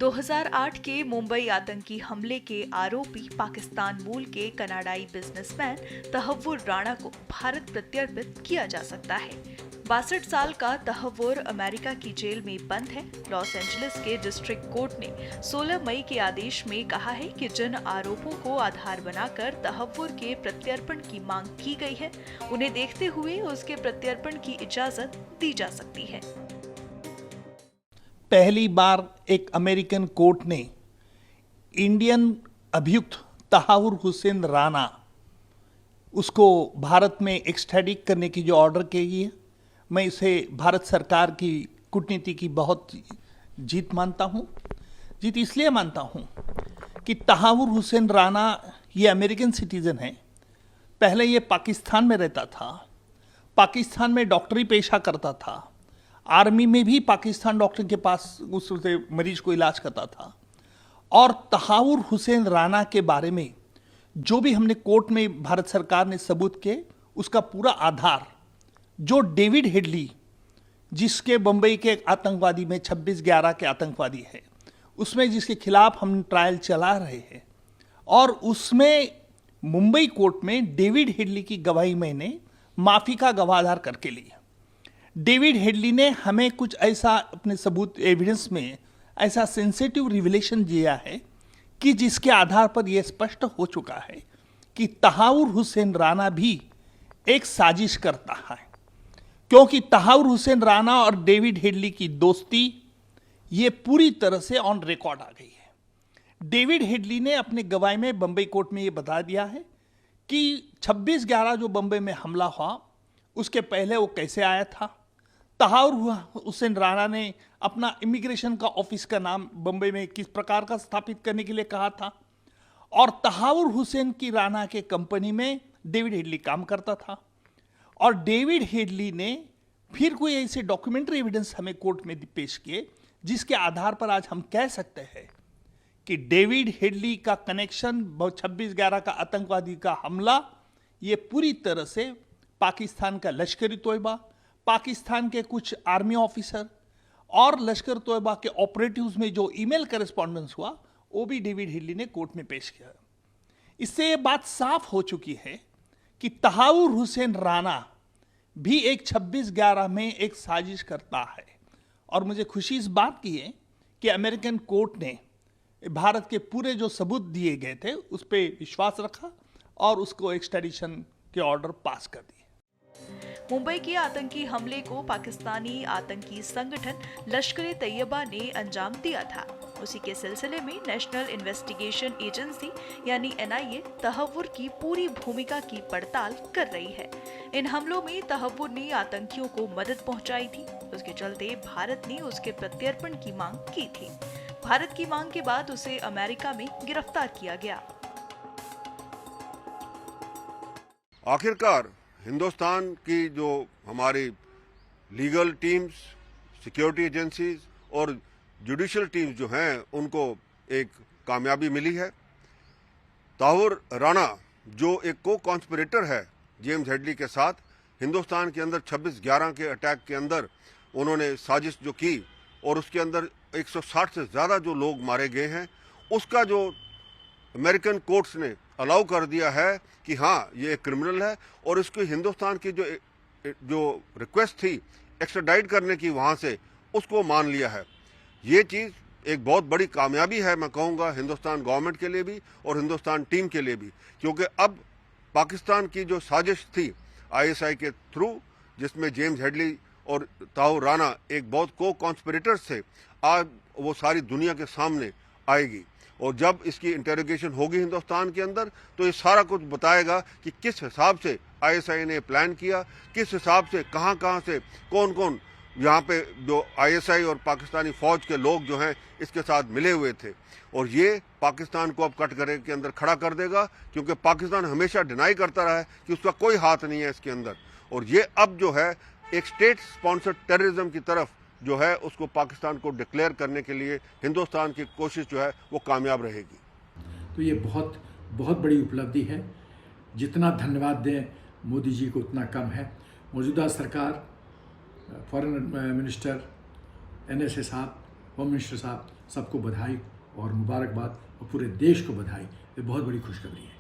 2008 के मुंबई आतंकी हमले के आरोपी पाकिस्तान मूल के कनाडाई बिजनेसमैन तहव्वुर राणा को भारत प्रत्यर्पित किया जा सकता है। 62 साल का तहव्वुर अमेरिका की जेल में बंद है। लॉस एंजलिस के डिस्ट्रिक्ट कोर्ट ने 16 मई के आदेश में कहा है कि जिन आरोपों को आधार बनाकर तहव्वुर के प्रत्यर्पण की मांग की गई है, उन्हें देखते हुए उसके प्रत्यर्पण की इजाजत दी जा सकती है। पहली बार एक अमेरिकन कोर्ट ने इंडियन अभियुक्त तहावुर हुसैन राणा उसको भारत में एक्सट्रैडिट करने की जो ऑर्डर की है, मैं इसे भारत सरकार की कूटनीति की बहुत जीत मानता हूँ। जीत इसलिए मानता हूँ कि तहावुर हुसैन राणा ये अमेरिकन सिटीज़न है। पहले ये पाकिस्तान में रहता था, पाकिस्तान में डॉक्टरी पेशा करता था, आर्मी में भी पाकिस्तान डॉक्टर के पास उससे मरीज को इलाज करता था। और तहावुर हुसैन राणा के बारे में जो भी हमने कोर्ट में भारत सरकार ने सबूत के, उसका पूरा आधार जो डेविड हेडली, जिसके बम्बई के आतंकवादी में 26/11 के आतंकवादी है, उसमें जिसके खिलाफ हम ट्रायल चला रहे हैं, और उसमें मुंबई कोर्ट में डेविड हेडली की गवाही मैंने माफी का गवाह करके ली। डेविड हेडली ने हमें कुछ ऐसा अपने सबूत एविडेंस में ऐसा सेंसिटिव रिविलेशन दिया है कि जिसके आधार पर यह स्पष्ट हो चुका है कि तहावुर हुसैन राणा भी एक साजिश करता है, क्योंकि तहावुर हुसैन राणा और डेविड हेडली की दोस्ती ये पूरी तरह से ऑन रिकॉर्ड आ गई है। डेविड हेडली ने अपने गवाही में बंबई कोर्ट में ये बता दिया है कि 26/11 जो बंबई में हमला हुआ, उसके पहले वो कैसे आया था। तहावुर हुसैन राणा ने अपना इमिग्रेशन का ऑफिस का नाम बंबई में किस प्रकार का स्थापित करने के लिए कहा था, और तहावुर हुसैन की राणा के कंपनी में डेविड हेडली काम करता था। और डेविड हेडली ने फिर कोई ऐसे डॉक्यूमेंट्री एविडेंस हमें कोर्ट में पेश किए जिसके आधार पर आज हम कह सकते हैं कि डेविड हेडली का कनेक्शन 26/11 का आतंकवादी का हमला ये पूरी तरह से पाकिस्तान का लश्करी तोयबा, पाकिस्तान के कुछ आर्मी ऑफिसर और लश्कर तोयबा के ऑपरेटिव्स में जो ईमेल करेस्पॉन्डेंस हुआ, वो भी डेविड हेडली ने कोर्ट में पेश किया। इससे ये बात साफ हो चुकी है कि तहावुर हुसैन राणा भी एक 26/11 में एक साजिश करता है। और मुझे खुशी इस बात की है कि अमेरिकन कोर्ट ने भारत के पूरे जो सबूत दिए गए थे उस पर विश्वास रखा और उसको एक्सट्रैडिशन के ऑर्डर पास कर दिए। मुंबई के आतंकी हमले को पाकिस्तानी आतंकी संगठन लश्कर-ए-तैयबा ने अंजाम दिया था। उसी के सिलसिले में नेशनल इन्वेस्टिगेशन एजेंसी यानी NIA तहव्वुर की पूरी भूमिका की पड़ताल कर रही है। इन हमलों में तहव्वुर ने आतंकियों को मदद पहुंचाई थी। उसके चलते भारत ने उसके प्रत्यर्पण की मांग की थी। भारत की मांग के बाद उसे अमेरिका में गिरफ्तार किया गया। आखिरकार हिंदुस्तान की जो हमारी लीगल टीम्स, सिक्योरिटी एजेंसीज और जुडिशियल टीम्स जो हैं, उनको एक कामयाबी मिली है। तहावुर राणा जो एक को कॉन्स्पिरेटर है जेम्स हेडली के साथ, हिंदुस्तान के अंदर 26/11 के अटैक के अंदर उन्होंने साजिश जो की और उसके अंदर 160 से ज़्यादा जो लोग मारे गए हैं, उसका जो अमेरिकन कोर्ट्स ने अलाउ कर दिया है कि हाँ ये एक क्रिमिनल है, और इसको हिंदुस्तान की जो रिक्वेस्ट थी एक्स्ट्राडाइट करने की वहाँ से, उसको मान लिया है। ये चीज़ एक बहुत बड़ी कामयाबी है, मैं कहूँगा हिंदुस्तान गवर्नमेंट के लिए भी और हिंदुस्तान टीम के लिए भी, क्योंकि अब पाकिस्तान की जो साजिश थी ISI के थ्रू, जिसमें जेम्स हेडली और तहावुर राणा एक बहुत को कॉन्स्पिरेटर्स थे, आज वो सारी दुनिया के सामने आएगी। और जब इसकी इंटेरोगेशन होगी हिंदुस्तान के अंदर, तो ये सारा कुछ बताएगा कि किस हिसाब से ISI ने प्लान किया, किस हिसाब से कहाँ से कौन कौन यहाँ पे जो ISI और पाकिस्तानी फ़ौज के लोग जो हैं इसके साथ मिले हुए थे। और ये पाकिस्तान को अब कटघरे के अंदर खड़ा कर देगा, क्योंकि पाकिस्तान हमेशा डिनाई करता रहा है कि उसका कोई हाथ नहीं है इसके अंदर। और ये अब जो है एक स्टेट स्पॉन्सर्ड टेररिज्म की तरफ जो है उसको पाकिस्तान को डिक्लेयर करने के लिए हिंदुस्तान की कोशिश जो है वो कामयाब रहेगी। तो ये बहुत बहुत बड़ी उपलब्धि है। जितना धन्यवाद दें मोदी जी को उतना कम है। मौजूदा सरकार फॉरेन मिनिस्टर, NSA साहब, होम मिनिस्टर साहब, सबको बधाई और मुबारकबाद और पूरे देश को बधाई। ये बहुत बड़ी खुशखबरी है।